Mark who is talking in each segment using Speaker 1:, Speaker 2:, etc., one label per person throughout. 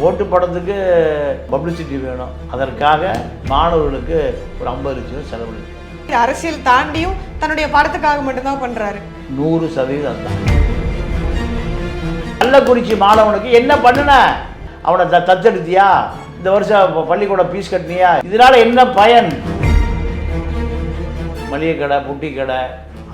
Speaker 1: ஓட்டு படத்துக்கு பப்ளிசிட்டி வேணும், அதற்காக மாணவர்களுக்கு ஒரு 50 லட்சம் செலவழிக்கும்.
Speaker 2: அரசியல் தாண்டியும் தன்னுடைய படத்துக்காக மட்டும்தான் பண்றாரு.
Speaker 1: 100% தான். கள்ளக்குறிச்சி மாணவனுக்கு என்ன பண்ணுன? அவனை தத்தெடுத்தியா? இந்த வருஷம் பள்ளிக்கூட ஃபீஸ் கட்டினியா? இதனால என்ன பயன்? மளிகை கடை, புட்டி கடை,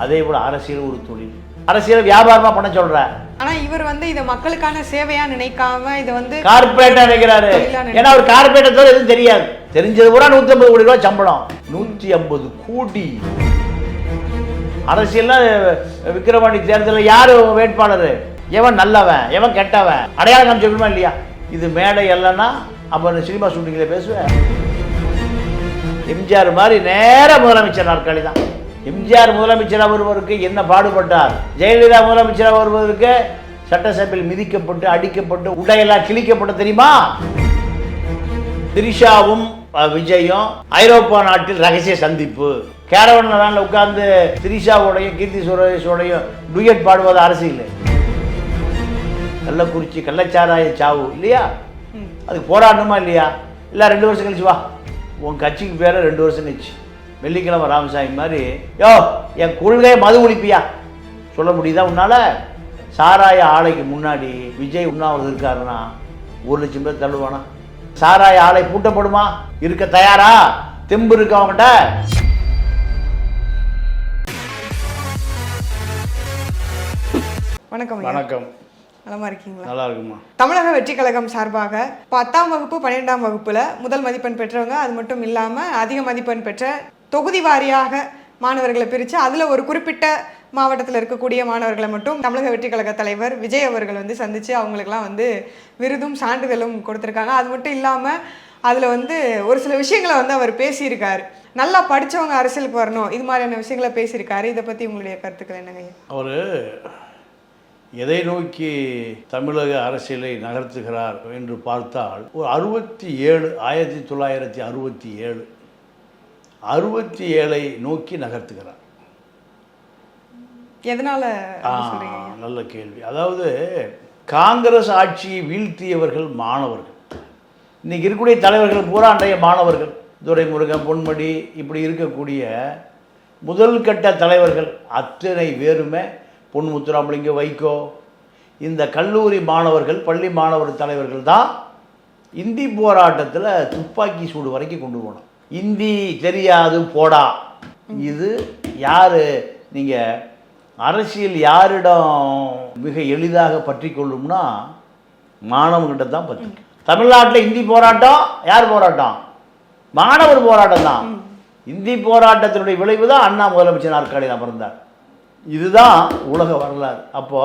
Speaker 1: அதே போல அரசியல் ஒரு தொழில், அரசியல் வியாபாரமா பண்ண சொல்ற.
Speaker 2: ஆனா இவர் இதை மக்களுக்கான சேவையா நினைக்காம இதை
Speaker 1: கார்பரேட்டா நினைக்கிறாரு. ஏன்னா அவர் கார்பரேட்டர் எதுவும் தெரியாது. தெரிஞ்சது கூட 150 கோடி ரூபாய் சம்பளம். 150 கோடி. அரசியல் விக்கிரவாண்டி தேர்தலில் யாரு வேட்பாளர்? எவன் நல்லவன், எவன் கெட்டவன், அடையாளம் காமிச்சிக்கணுமா இல்லையா? இது மேடை இல்லைன்னா அப்ப சினிமா ஷூட்டிங்ல பேசுவேன். எம்ஜிஆர் மாதிரி நேர முதலமைச்சர் நாற்காலி தான். எம்ஜிஆர் முதலமைச்சராக வருவதற்கு என்ன பாடுபட்டார்? ஜெயலலிதா முதலமைச்சராக வருவதற்கு சட்டசபையில் மிதிக்கப்பட்டு, அடிக்கப்பட்டு, உடையெல்லாம் கிழிக்கப்பட்டு தெரியுமா? திரிஷாவும் விஜயும் ஐரோப்பா நாட்டில் ரகசிய சந்திப்பு. கேரவன்ல உட்கார்ந்து திரிஷாவோடையும் கீர்த்தி சுரேஷோடையும் டுயட் பாடுவது அரசியல். கள்ளக்குறிச்சி கள்ளச்சாராய சாவு இல்லையா? அதுக்கு போராடணுமா இல்லையா? இல்லை 2 வருஷம் கழிச்சு வா, உன் கட்சிக்கு பேர 2 வருஷம் கழிச்சு வெள்ளிக்கிழமை ராமசாமி மாதிரி யோ என் கொள்கையை மது ஒழிப்பியா சொல்ல முடியுதா உன்னால? சாராய ஆலைக்கு முன்னாடி விஜய் உண்ணாவது இருக்காருன்னா 1 லட்சம் பேர் தள்ளுவானா? சாராய ஆலை பூட்டப்படுமா? இருக்க தயாரா? தெம்பு இருக்கு அவங்ககிட்ட?
Speaker 2: வணக்கம்.
Speaker 1: வணக்கம்.
Speaker 2: நலமா இருக்கீங்களா?
Speaker 1: நல்லா இருக்குமா.
Speaker 2: தமிழக வெற்றி கழகம் சார்பாக 10ஆம் வகுப்பு 12ஆம் வகுப்புல முதல் மதிப்பெண் பெற்றவங்க, அது மட்டும் இல்லாம அதிக மதிப்பெண் பெற்ற தொகுதி வாரியாக மாணவர்களை பிரித்து அதில் ஒரு குறிப்பிட்ட மாவட்டத்தில் இருக்கக்கூடிய மாணவர்களை மட்டும் தமிழக வெற்றி கழக தலைவர் விஜய் அவர்கள் சந்தித்து அவங்களுக்கெல்லாம் விருதும் சான்றிதழும் கொடுத்துருக்காங்க. அது மட்டும் இல்லாமல் அதில் ஒரு சில விஷயங்களை அவர் பேசியிருக்காரு. நல்லா படித்தவங்க அரசியலுக்கு வரணும், இது மாதிரியான விஷயங்களை பேசியிருக்காரு. இதை பற்றி உங்களுடைய கருத்துக்கள் என்னங்க?
Speaker 1: அவர் எதை நோக்கி தமிழக அரசியலை நகர்த்துகிறார் என்று பார்த்தால் ஒரு 1967 நோக்கி நகர்த்துகிறார்.
Speaker 2: எதனால?
Speaker 1: நல்ல கேள்வி. அதாவது காங்கிரஸ் ஆட்சியை வீழ்த்தியவர்கள் மாணவர்கள். இன்னைக்கு இருக்கக்கூடிய தலைவர்கள் பூரா அன்றைய மாணவர்கள். துரைமுருகன், பொன்முடி, இப்படி இருக்கக்கூடிய முதல் கட்ட தலைவர்கள் அத்தனை பேருமே, பொன்முத்துராமலிங்க, வைகோ, இந்த கல்லூரி மாணவர்கள், பள்ளி மாணவர் தலைவர்கள் தான் இந்தி போராட்டத்தில் துப்பாக்கி சூடு வரைக்கும் கொண்டு போனோம். இந்தி தெரியாது போடா. இது யாரு? நீங்கள் அரசியல் யாரிடம் மிக எளிதாக பற்றி கொள்ளும்னா மாணவர்கிட்ட தான் பற்றி. தமிழ்நாட்டில் இந்தி போராட்டம் யார் போராட்டம்? மாணவர் போராட்டம் தான். இந்தி போராட்டத்தினுடைய விளைவு தான் அண்ணா முதலமைச்சர் நாற்காலியில் அமர்ந்தார். இதுதான் உலக வரலாறு. அப்போ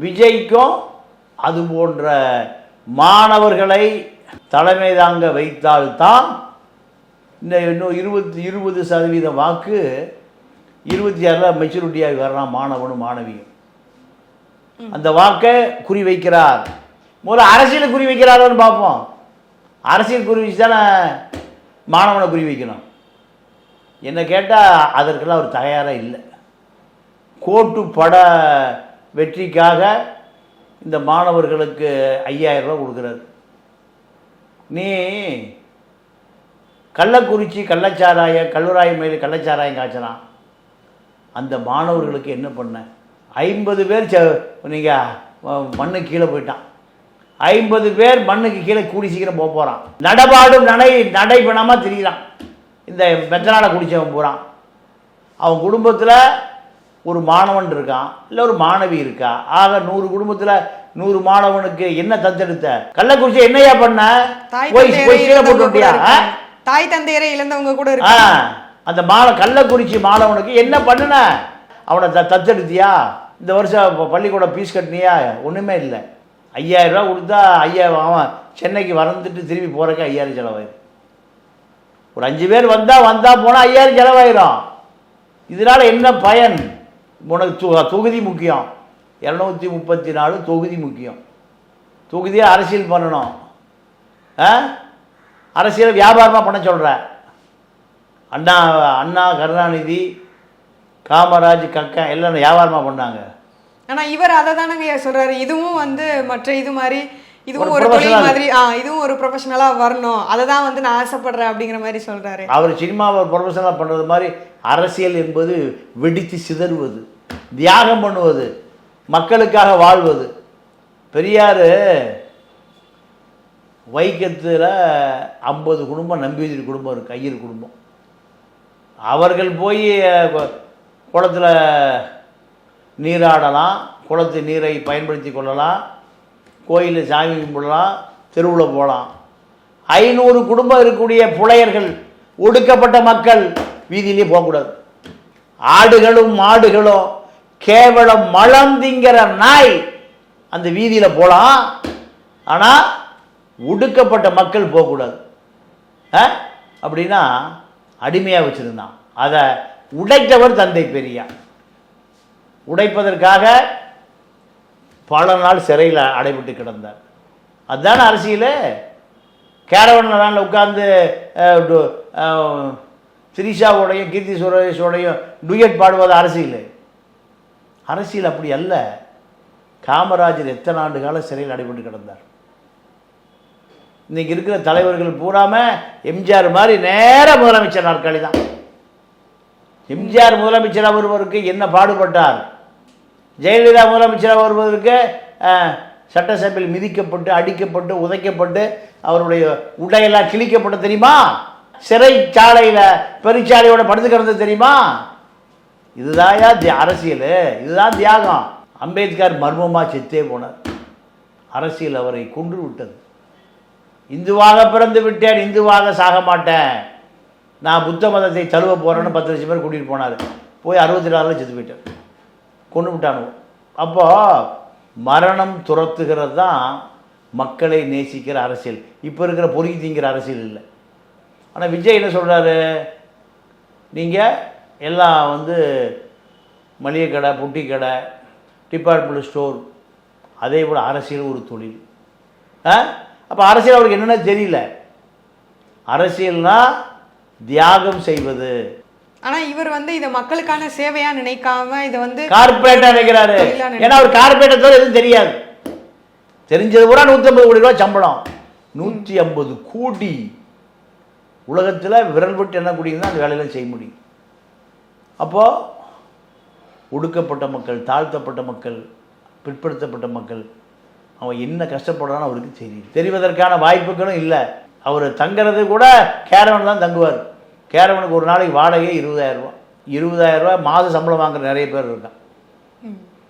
Speaker 1: விஜய்க்கும் அது போன்ற மாணவர்களை தலைமை தாங்க வைத்தால்தான் இந்த இன்னும் 20% வாக்கு 26 மெச்சூரிட்டியாக வரலாம் மாணவனும் மாணவியும். அந்த வாக்கை குறி வைக்கிறார். முதல்ல அரசியலை குறி வைக்கிறாரோன்னு பார்ப்போம். அரசியல் குறி வச்சு தானே மாணவனை குறி வைக்கணும். என்ன கேட்டால் அதற்கெல்லாம் அவர் தயாராக இல்லை. கோட்டு பட வெற்றிக்காக இந்த மாணவர்களுக்கு 5000 ரூபா கொடுக்குறாரு. நீ கள்ளக்குறிச்சி கள்ளச்சாராய கல்லூராய் மேலே கள்ளச்சாராயம் காய்ச்சலாம், அந்த மாணவர்களுக்கு என்ன பண்ண? 50 பேர் நீங்கள் மண்ணுக்கு கீழே போயிட்டான். 50 பேர் மண்ணுக்கு கீழே கூடி சீக்கிரம் போகிறான். நடபாடும் நடைபெணாமல் திரிகிறான். இந்த மெத்தனால குடித்தவன் போகிறான். அவன் குடும்பத்தில் ஒரு மாணவன் இருக்கான், இல்லை ஒரு மாணவி இருக்கா. ஆக 100 குடும்பத்தில் 100 மாணவனுக்கு என்ன தத்தெடுத்த? கள்ளக்குறிச்சி என்னையா பண்ண?
Speaker 2: தாய் தந்தையரை இழந்தவங்க கூட இருக்கு.
Speaker 1: அந்த கள்ளக்குறிச்சி மாணவனுக்கு என்ன பண்ணுன? அவனை தத்தெடுத்தியா? இந்த வருஷம் பள்ளிக்கூட ஃபீஸ் கட்டினியா? ஒன்றுமே இல்லை. 5000 ரூபா கொடுத்தா அவன் சென்னைக்கு வந்துட்டு திரும்பி போகிறக்கு 5000 செலவாயிரும். ஒரு 5 பேர் வந்தா போனால் 5000 செலவாயிரும். இதனால் என்ன பயன்? உனக்கு தொகுதி முக்கியம். 234 தொகுதி முக்கியம். தொகுதியை அரசியல் பண்ணணும். அரசியலை வியாபாரமாக பண்ண சொல்கிற. அண்ணா கருணாநிதி, காமராஜ், கக்கன் எல்லாம் வியாபாரமாக பண்ணாங்க.
Speaker 2: ஆனால் இவர் அதை தானங்க சொல்கிறாரு. இதுவும் மற்ற இது மாதிரி இதுவும் ஒரு தொழில் மாதிரி, இதுவும் ஒரு ப்ரொஃபஷனலா வரணும், அதை தான் வந்து நான் ஆசைப்படுறேன் அப்படிங்கிற மாதிரி சொல்றாரு.
Speaker 1: அவர் சினிமாவை ப்ரொஃபஷனலாக பண்ணுறது மாதிரி அரசியல் என்பது வெடித்து சிதறுவது, தியாகம் பண்ணுவது, மக்களுக்காக வாழ்வது. பெரியார் வைக்கத்தில் 50 குடும்பம், நம்பியூதிரி குடும்பம் இருக்குது, ஐயர் குடும்பம். அவர்கள் போய் குளத்தில் நீராடலாம், குளத்து நீரை பயன்படுத்தி கொள்ளலாம், கோயிலில் சாமி கும்பிடலாம், தெருவில் போகலாம். 500 குடும்பம் இருக்கக்கூடிய புலையர்கள், ஒடுக்கப்பட்ட மக்கள் வீதியிலே போகக்கூடாது. ஆடுகளும் மாடுகளும் கேவலம் மலம் திங்கிற நாய் அந்த வீதியில் போகலாம், ஆனால் ஒடுக்கப்பட்ட மக்கள் போகக்கூடாது. அப்படின்னா அடிமையாக வச்சுருந்தான். அதை உடைத்தவர் தந்தை பெரியார். உடைப்பதற்காக பல நாள் சிறையில் அடைபட்டு கிடந்தார். அதுதான் அரசியல். கேரவனில் உட்கார்ந்து திரிஷாவோடையும் கீர்த்தி சுரேஷோடையும் டுயட் பாடுவது அரசியல். அரசியல் அப்படி அல்ல. காமராஜர் எத்தனை ஆண்டு காலம் சிறையில் அடைபட்டு கிடந்தார். இன்னைக்கு இருக்கிற தலைவர்கள் பூராம எம்ஜிஆர் மாதிரி நேர முதலமைச்சர் நாற்காலி தான். எம்ஜிஆர் முதலமைச்சராக வருவதற்கு என்ன பாடுபட்டார்? ஜெயலலிதா முதலமைச்சராக வருவதற்கு சட்டசபையில் மிதிக்கப்பட்டு, அடிக்கப்பட்டு, உதைக்கப்பட்டு, அவருடைய உடையெல்லாம் கிழிக்கப்பட்டு தெரியுமா? சிறைச்சாலையில் பெருச்சாலையோட படுத்து கிடந்தது தெரியுமா? இதுதாயா அரசியல், இதுதான் தியாகம். அம்பேத்கர் மர்மமாக செத்தே போனார். அரசியல் அவரை கொன்று விட்டது. இந்துவாக பிறந்து விட்டேன், இந்துவாக சாக மாட்டேன், நான் புத்த மதத்தை தழுவ போகிறேன்னு 10 லட்சம் பேர் கூட்டிகிட்டு போனார். போய் 64 செத்து போயிட்டார், கொண்டு விட்டானு. அப்போது மரணம் துரத்துகிறது தான் மக்களை நேசிக்கிற அரசியல். இப்போ இருக்கிற பொறுக்கி திங்கிற அரசியல் இல்லை. ஆனால் விஜய் என்ன சொல்கிறாரு? நீங்கள் எல்லாம் வந்து மளிகை கடை, பொட்டி கடை, டிபார்ட்மெண்ட் ஸ்டோர், அதே போல் அரசியல் ஒரு தொழில். அப்போ அரசியல் அவருக்கு என்னென்ன தெரியல. அரசியல்னா தியாகம் செய்வது.
Speaker 2: ஆனா இவர் வந்து இதை மக்களுக்கான சேவையா நினைக்காம இதை வந்து
Speaker 1: கார்பரேட்டா நினைக்கிறாரு. ஏன்னா அவர் கார்பரேட்டர் எதுவும் தெரியாது. தெரிஞ்சது கூட 150 கோடி ரூபாய் சம்பளம். 150 கோடி உலகத்தில் விரல் விட்டு எண்ணக்கூடியது அந்த வேலையெல்லாம் செய்ய முடியும். அப்போ ஒடுக்கப்பட்ட மக்கள், தாழ்த்தப்பட்ட மக்கள், பிற்படுத்தப்பட்ட மக்கள், அவன் என்ன கஷ்டப்படுறான்னு அவருக்கு தெரியும். தெரிவதற்கான வாய்ப்புகளும் இல்லை. அவர் தங்கிறது கூட கேரவன் தான் தங்குவார். கேரவனுக்கு ஒரு நாளைக்கு வாடகை 20,000 ரூபா. 20,000 ரூபா மாத சம்பளம் வாங்குற நிறைய பேர் இருக்கான்.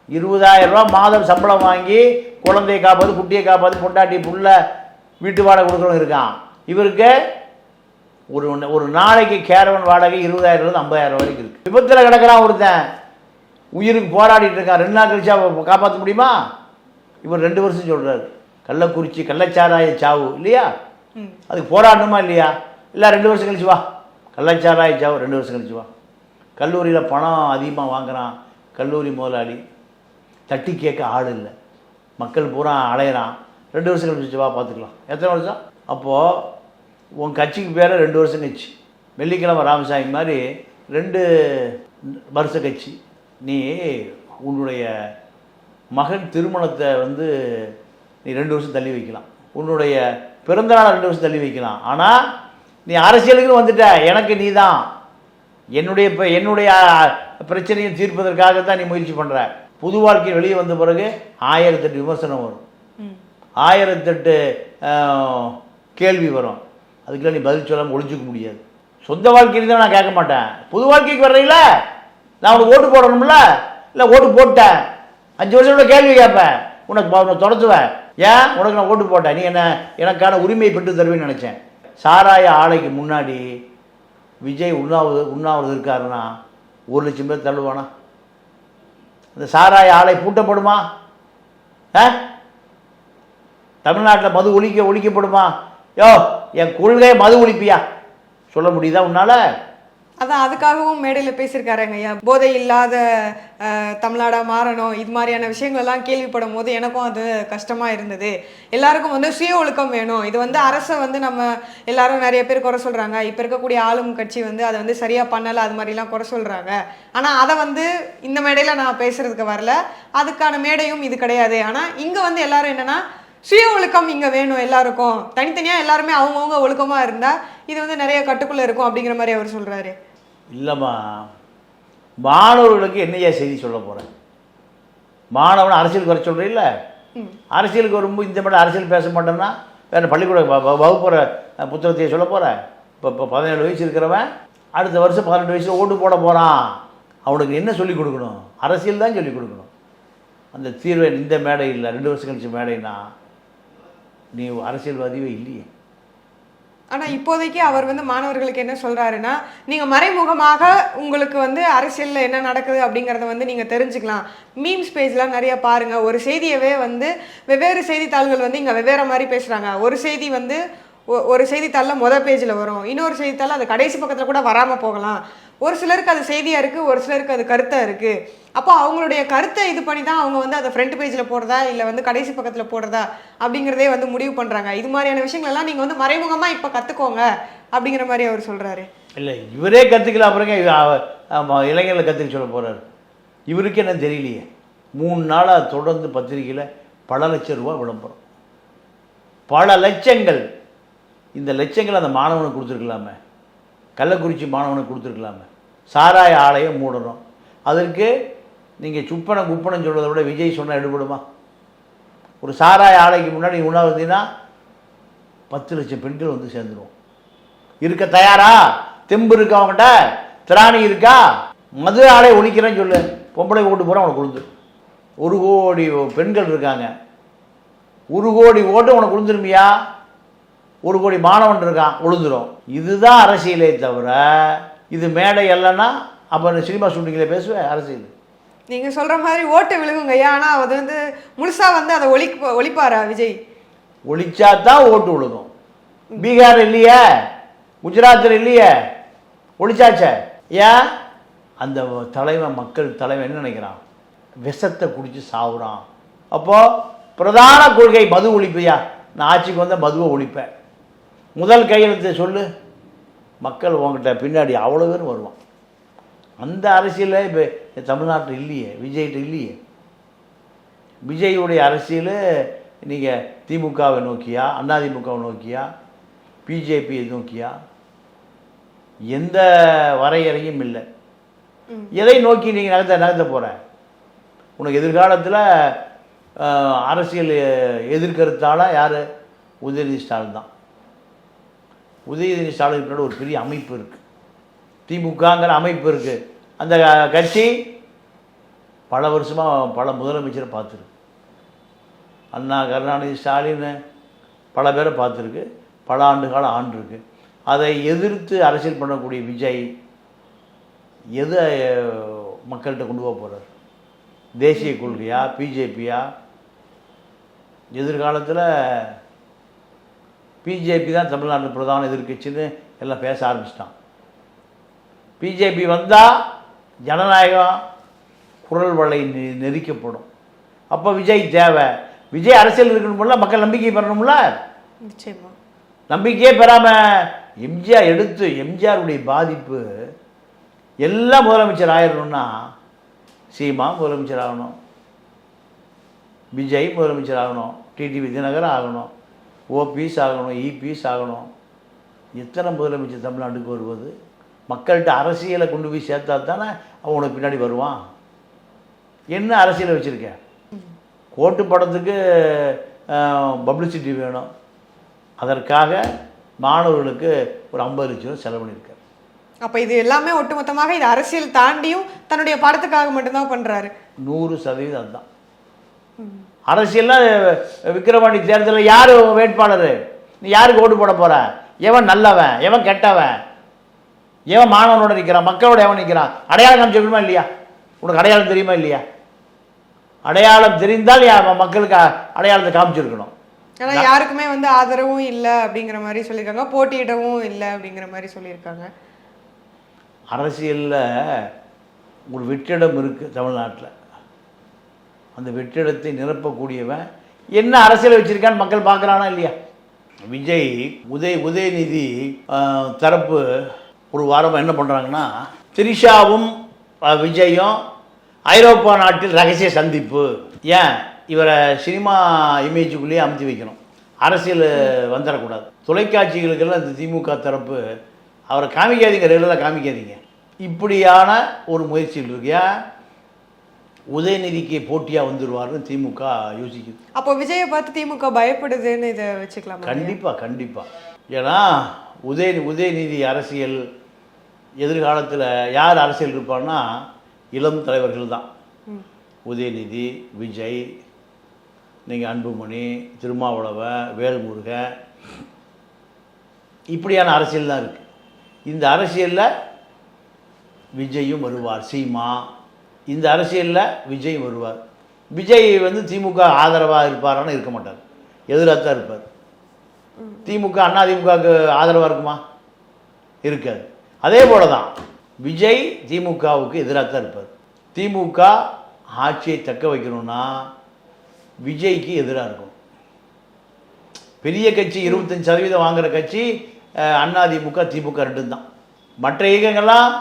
Speaker 1: 20,000 ரூபா மாதம் சம்பளம் வாங்கி குழந்தையை காப்பாது, குட்டியை காப்பாது, பொண்டாட்டி புள்ள வீட்டு வாடகை கொடுக்குறவங்க இருக்கான். இவருக்கு ஒரு நாளைக்கு கேரவன் வாடகை 20,000 50,000 வரைக்கும் இருக்கு. விபத்தில் கிடக்கிறான் ஒருத்தன், உயிருக்கு போராடிட்டு இருக்கான். 2 நாள் கழிச்சா காப்பாற்ற முடியுமா? இவர் 2 வருஷம் சொல்கிறார். கள்ளக்குறிச்சி கள்ளச்சாராய சாவு இல்லையா, அதுக்கு போராடணுமா இல்லையா? இல்லை 2 வருஷம் கழிச்சு வா, கள்ளச்சாராய சாவு 2 வருஷம் கழிச்சு வா. கல்லூரியில் பணம் அதிகமாக வாங்குகிறான் கல்லூரி முதலாளி, தட்டி கேட்க ஆள் இல்லை, மக்கள் பூரா அலையிறான். 2 வருஷம் கழிச்சு வா பார்த்துக்கலாம். எத்தனை வருஷம்? அப்போது உன் கட்சிக்கு பேரை 2 வருஷம் கட்சி. வெள்ளிக்கிழமை ராமசாமி மாதிரி 2 வருஷ கட்சி. நீ உன்னுடைய மகன் திருமணத்தை வந்து நீ 2 வருஷம் தள்ளி வைக்கலாம், உன்னுடைய பிறந்தநாள் 2 வருஷம் தள்ளி வைக்கலாம். ஆனால் நீ அரசியலுக்கு வந்துட்ட, எனக்கு நீ தான் என்னுடைய பிரச்சனையை தீர்ப்பதற்காகத்தான் நீ முயற்சி பண்ணுற. புது வாழ்க்கை வெளியே வந்த பிறகு 1008 விமர்சனம் வரும், 1008 கேள்வி வரும். அதுக்கெல்லாம் நீ பதில் சொல்லாமல் ஒழிஞ்சிக்க முடியாது. சொந்த வாழ்க்கையில் தான் நான் கேட்க மாட்டேன். புது வாழ்க்கைக்கு வர்றீங்கள, நான் உனக்கு ஓட்டு போடணும்ல, இல்லை ஓட்டு போட்டேன் 5 வருஷம் கேள்வி கேட்பேன், உனக்கு தொடச்சுவேன். ஏன் உனக்கு நான் ஓட்டு போட்டேன், நீ என்ன எனக்கான உரிமையை பெற்று தருவேன்னு நினச்சேன். சாராய ஆலைக்கு முன்னாடி விஜய் உண்ணாவது இருக்காருன்னா 1 லட்சம் பேர் தள்ளுவானா? அந்த சாராய ஆலை பூட்டப்படுமா? தமிழ்நாட்டில் மது ஒழிக்கப்படுமா? யோ என் கொள்கையை மது ஒழிப்பியா சொல்ல முடியுதா உன்னால?
Speaker 2: அதான் அதுக்காகவும் மேடையில் பேசியிருக்காருங்க ஐயா. போதை இல்லாத தமிழ்நாடா மாறணும், இது மாதிரியான விஷயங்கள்லாம் கேள்விப்படும் போது எனக்கும் அது கஷ்டமாக இருந்தது. எல்லாருக்கும் வந்து சுய ஒழுக்கம் வேணும். இது வந்து அரசை வந்து நம்ம எல்லாரும் நிறைய பேர் குறை சொல்கிறாங்க. இப்போ இருக்கக்கூடிய ஆளும் கட்சி வந்து அதை வந்து சரியாக பண்ணலை, அது மாதிரிலாம் குறை சொல்கிறாங்க. ஆனால் அதை வந்து இந்த மேடையில் நான் பேசுகிறதுக்கு வரல, அதுக்கான மேடையும் இது கிடையாது. ஆனால் இங்கே வந்து எல்லாரும் என்னென்னா சுய ஒழுக்கம் இங்க வேணும் எல்லாருக்கும், தனித்தனியா எல்லாருமே அவங்கவுங்க ஒழுக்கமா இருந்தா இது வந்து நிறைய கட்டுக்குள்ள இருக்கும் அப்படிங்கிற மாதிரி அவர் சொல்றாரு.
Speaker 1: இல்லைம்மா, மாணவர்களுக்கு என்னையா செய்தி சொல்ல போகிறேன்? மாணவன் அரசியலுக்கு வர சொல்கிறேன் இல்லை, அரசியலுக்கு வரும்போது இந்த மாதிரி அரசியல் பேச மாட்டேன்னா வேறு பள்ளிக்கூட வகுப்புற புத்தகத்தையே சொல்ல போகிறேன். இப்போ 17 வயசு இருக்கிறவன் அடுத்த வருஷம் 18 வயசில் ஓட்டு போட போகிறான். அவனுக்கு என்ன சொல்லிக் கொடுக்கணும்? அரசியல் தான் சொல்லிக் கொடுக்கணும். அந்த தீர்வை இந்த மேடை இல்லை, 2 வருஷம் கழிச்சு மேடைனா நீ அரசியல்வாதியே இல்லையே.
Speaker 2: ஆனா இப்போதைக்கு அவர் வந்து மாணவர்களுக்கு என்ன சொல்றாருன்னா, நீங்க மறைமுகமாக உங்களுக்கு வந்து அரசியல்ல என்ன நடக்குது அப்படிங்கறத வந்து நீங்க தெரிஞ்சுக்கலாம். மீம்ஸ் பேஜ்லாம் நிறைய பாருங்க. ஒரு செய்தியவே வந்து வெவ்வேறு செய்தித்தாள்கள் வந்து இங்க வெவ்வேறு மாதிரி பேசுறாங்க. ஒரு செய்தி வந்து ஒரு செய்தித்தாளில் மொதல் பேஜில் வரும், இன்னொரு செய்தித்தாள் அது கடைசி பக்கத்தில் கூட வராமல் போகலாம். ஒரு சிலருக்கு அது செய்தியாக இருக்குது, ஒரு சிலருக்கு அது கருத்தாக இருக்குது. அப்போ அவங்களுடைய கருத்தை இது பண்ணி தான் அவங்க வந்து அதை ஃப்ரண்ட் பேஜில் போடுறதா இல்லை வந்து கடைசி பக்கத்தில் போடுறதா அப்படிங்கிறதே வந்து முடிவு பண்ணுறாங்க. இது மாதிரியான விஷயங்கள்லாம் நீங்கள் வந்து மறைமுகமாக இப்போ கற்றுக்கோங்க அப்படிங்கிற மாதிரி அவர் சொல்கிறாரு. இல்லை,
Speaker 1: இவரே கற்றுக்கலாம், அப்புறங்க இளைஞர்களை கற்றுக்க சொல்ல போகிறாரு. இவருக்கு என்ன தெரியலையே. 3 நாளாக தொடர்ந்து பத்திரிகையில் பல லட்சம் ரூபா விளம்பரம், பல லட்சங்கள். இந்த லட்சங்கள் அந்த மாணவனுக்கு கொடுத்துருக்கலாமே, கள்ளக்குறிச்சி மாணவனுக்கு கொடுத்துருக்கலாமே. சாராய ஆலையை மூடணும், அதற்கு நீங்கள் சுப்பனை குப்பனம் சொல்வதை விட விஜய் சொன்னால் எடுபடுமா? ஒரு சாராய ஆலைக்கு முன்னாடி உணவுனா 10 லட்சம் பெண்கள் வந்து சேர்ந்துடும். இருக்க தயாரா? தெம்பு இருக்கா அவங்ககிட்ட? திராணி இருக்கா? மது ஆலை ஒழிக்கிறேன்னு சொல்லு, பொம்பளை ஓட்டு போகிற அவனை கொடுத்து. 1 கோடி பெண்கள் இருக்காங்க, 1 கோடி ஓட்டு உனக்கு கொடுத்துருமியா? 1 கோடி மாணவன் இருக்கான், விழுந்துடும். இதுதான் அரசியலே தவிர இது மேடை இல்லைன்னா அப்போ சினிமா ஷூட்டிங்கில் பேசுவேன். அரசியல்
Speaker 2: நீங்கள் சொல்கிற மாதிரி ஓட்டு விழுகுங்க. ஆனால் அது வந்து முழுசாக வந்து அதை ஒழிப்பாரா விஜய்?
Speaker 1: ஒழிச்சா தான் ஓட்டு விழுகும். பீகார் இல்லையே, குஜராத்தில் இல்லையே, ஒழிச்சாச்சே. ஏன்? அந்த தலைவன், மக்கள் தலைவன் என்ன நினைக்கிறான்? விஷத்தை குடித்து சாவுறான். அப்போது பிரதான கொள்கை மது ஒழிப்பையா? நான் ஆட்சிக்கு வந்தால் மதுவை ஒழிப்பேன். முதல் கையெழுத்து சொல்லு, மக்கள் உங்ககிட்ட பின்னாடி அவ்வளோ பேர் வருவான். அந்த அரசியலே இப்போ தமிழ்நாட்டில் இல்லையே, விஜய்கிட்ட இல்லையே. விஜயுடைய அரசியல் நீங்கள் திமுகவை நோக்கியா, அதிமுகவை நோக்கியா, பிஜேபியை நோக்கியா, எந்த வரையறையும் இல்லை. எதை நோக்கி நீங்கள் நகர்த்த போகிற? உனக்கு எதிர்காலத்தில் அரசியல் எதிர்கருத்தால யார்? உதயநிதி ஸ்டாலின் தான். உதயநிதி ஸ்டாலின் பின்னாடி ஒரு பெரிய அமைப்பு இருக்குது, திமுகங்கிற அமைப்பு இருக்குது. அந்த கட்சி பல வருஷமாக பல முதலமைச்சரை பார்த்துருக்கு. அண்ணா, கருணாநிதி, ஸ்டாலின் பல பேரை பார்த்துருக்கு, பல ஆண்டுகால ஆண்டிருக்கு. அதை எதிர்த்து அரசியல் பண்ணக்கூடிய விஜய் எதை மக்கள்கிட்ட கொண்டு போக போகிறார்? தேசிய கொள்கையா, பிஜேபியா? எதிர்காலத்தில் பிஜேபி தான் தமிழ்நாட்டில் பிரதான எதிர்க்கட்சின்னு எல்லாம் பேச ஆரம்பிச்சிட்டான். பிஜேபி வந்தால் ஜனநாயகம் குரல் வலை நெரிக்கப்படும். அப்போ விஜய் தேவை. விஜய் அரசியல் இருக்கணும்ல, மக்கள் நம்பிக்கை பெறணும்ல.
Speaker 2: நிச்சயமா
Speaker 1: நம்பிக்கையே பெறாமல் எம்ஜிஆர் எடுத்து, எம்ஜிஆருடைய பாதிப்பு எல்லாம் முதலமைச்சர் ஆயிடணும்னா சீமா முதலமைச்சர் ஆகணும், விஜய் முதலமைச்சர் ஆகணும், டிடிவி தினகரன் ஆகணும், ஓபிஎஸ் ஆகணும், இபிஎஸ் ஆகணும். எத்தனை முதலமைச்சர் தமிழ்நாட்டுக்கு வருவது? மக்கள்கிட்ட அரசியலை கொண்டு போய் சேர்த்தா தானே அவனுக்கு பின்னாடி வருவான். என்ன அரசியலை வச்சுருக்க? கோட்டு படத்துக்கு பப்ளிசிட்டி வேணும், அதற்காக மாணவர்களுக்கு ஒரு 50 லட்சம் ரூபா செலவு பண்ணியிருக்கார்.
Speaker 2: அப்போ இது எல்லாமே ஒட்டுமொத்தமாக இது அரசியல் தாண்டியும் தன்னுடைய படத்துக்காக மட்டும்தான் பண்ணுறாரு.
Speaker 1: 100% அதுதான் அரசியல்லாம். விக்கிரவாண்டி தேர்தலில் யார் வேட்பாளர்? நீ யாருக்கு ஓட்டு போட போகிற? எவன் நல்லவன், எவன் கெட்டவன், எவன் மாணவனோட நிற்கிறான், மக்களோட எவன் நிற்கிறான்? அடையாளம் காமிச்சிக்கணுமா இல்லையா? உனக்கு அடையாளம் தெரியுமா இல்லையா? அடையாளம் தெரிந்தால் மக்களுக்கு அடையாளத்தை காமிச்சிருக்கணும்.
Speaker 2: ஆனால் யாருக்குமே வந்து ஆதரவும் இல்லை அப்படிங்கிற மாதிரி சொல்லியிருக்காங்க, போட்டியிடவும் இல்லை அப்படிங்கிற மாதிரி சொல்லியிருக்காங்க.
Speaker 1: அரசியலில் ஒரு வெற்றிடம் இருக்குது தமிழ்நாட்டில். அந்த வெற்றிடத்தை நிரப்பக்கூடியவன் என்ன அரசியல் வச்சுருக்கான்னு மக்கள் பார்க்குறானா இல்லையா? விஜய் உதயநிதி தரப்பு ஒரு வாரமாக என்ன பண்ணுறாங்கன்னா, திரிஷாவும் விஜயும் ஐரோப்பா நாட்டில் ரகசிய சந்திப்பு. ஏன் இவரை சினிமா இமேஜுக்குள்ளேயே அமுத்தி வைக்கணும், அரசியல் வந்துடக்கூடாது. தொலைக்காட்சிகளுக்கெல்லாம் இந்த திமுக தரப்பு அவரை காமிக்காதீங்க, ரெகுலராக காமிக்காதீங்க, இப்படியான ஒரு முயற்சிகள் இருக்கு. ஏன் உதயநிதிக்கு போட்டியாக வந்துடுவார்னு திமுக யோசிக்குது.
Speaker 2: அப்போ விஜயை பார்த்து திமுக பயப்படுதுன்னு இதை வச்சுக்கலாம்.
Speaker 1: கண்டிப்பாக கண்டிப்பாக. ஏன்னா உதயநிதி அரசியல் எதிர்காலத்தில் யார் அரசியல் இருப்பான்னா இளம் தலைவர்கள் தான். உதயநிதி, விஜய், நீங்கள் அன்புமணி, திருமாவளவன், வேல்முருகன், இப்படியான அரசியல் தான் இருக்குது. இந்த அரசியலில் விஜயும் வருவார், சீமா, இந்த அரசியலில் விஜயும் வருவார். விஜய் வந்து திமுக ஆதரவாக இருப்பாரான்னு இருக்க மாட்டார், எதிராக தான் இருப்பார். திமுக அதிமுகவுக்கு ஆதரவாக இருக்குமா? இருக்காது. அதே போல தான் விஜய் திமுகவுக்கு எதிராக தான் இருப்பார். திமுக ஆட்சியை தக்க வைக்கணும்னா விஜய்க்கு எதிராக இருக்கும். பெரிய கட்சி 25% வாங்குகிற கட்சி அதிமுக, திமுக ரெண்டும் தான். மற்ற இயக்கங்கள்லாம்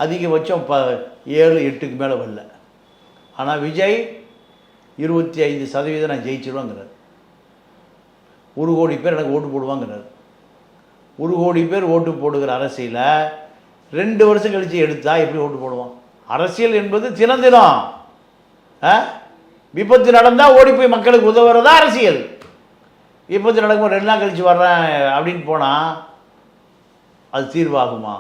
Speaker 1: அதிகபட்சம் 7-8க்கு மேலே வரல. ஆனால் விஜய் 25% நான் ஜெயிச்சிடுவாங்கிறார். 1 கோடி பேர் எனக்கு ஓட்டு போடுவாங்கிறார். 1 கோடி பேர் ஓட்டு போடுகிற அரசியலில் 2 வருஷம் கழித்து எடுத்தால் எப்படி ஓட்டு போடுவான்? அரசியல் என்பது தினம் விபத்து நடந்தால் ஓடி போய் மக்களுக்கு உதவுறதா அரசியல். விபத்து நடக்கும்போது 2 நாள் கழித்து வர்றேன் அப்படின்னு போனால் அது தீர்வாகுமா?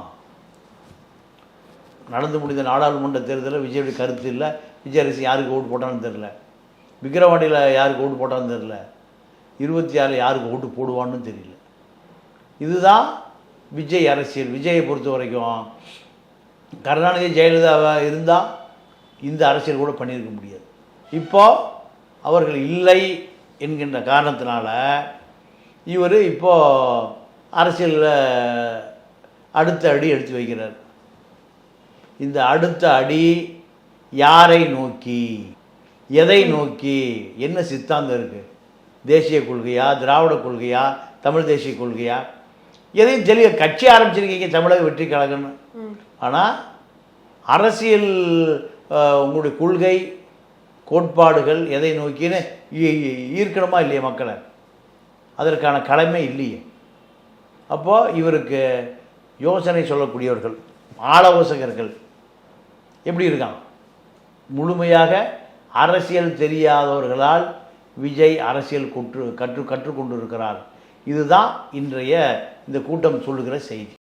Speaker 1: நடந்து முடிந்த நாடாளுமன்ற தேர்தலில் விஜயுடைய கருத்து இல்லை. விஜய் அரசு யாருக்கு ஓட்டு போட்டான்னு தெரில, விக்கிரவாண்டியில் யாருக்கு ஓட்டு போட்டான்னு தெரில, 26 யாருக்கு ஓட்டு போடுவான்னு தெரியல. இதுதான் விஜய் அரசியல். விஜயை பொறுத்த வரைக்கும் கருணாநிதி, ஜெயலலிதாவாக இருந்தால் இந்த அரசியல் கூட பண்ணியிருக்க முடியாது. இப்போ அவர்கள் இல்லை என்கின்ற காரணத்தினால இவர் இப்போது அரசியலில் அடுத்த அடி எடுத்து வைக்கிறார். இந்த அடுத்த அடி யாரை நோக்கி, எதை நோக்கி, என்ன சித்தாந்தம் இருக்குது? தேசிய கொள்கையா, திராவிட கொள்கையா, தமிழ் தேசிய கொள்கையா? எதையும் தெளிய கட்சி ஆரம்பிச்சிருக்கீங்க தமிழக வெற்றி கழகம்னு. ஆனால் அரசியல் உங்களுடைய கொள்கை கோட்பாடுகள் எதை நோக்கின்னு ஈர்க்கணுமா இல்லையா மக்களை? அதற்கான கடமை இல்லையே. அப்போது இவருக்கு யோசனை சொல்லக்கூடியவர்கள், ஆலோசகர்கள் எப்படி இருக்காங்க? முழுமையாக அரசியல் தெரியாதவர்களால் விஜய் அரசியல் கற்றுக்கொண்டு இருக்கிறார். இதுதான் இன்றைய இந்த கூட்டம் சொல்லுகிற செய்தி.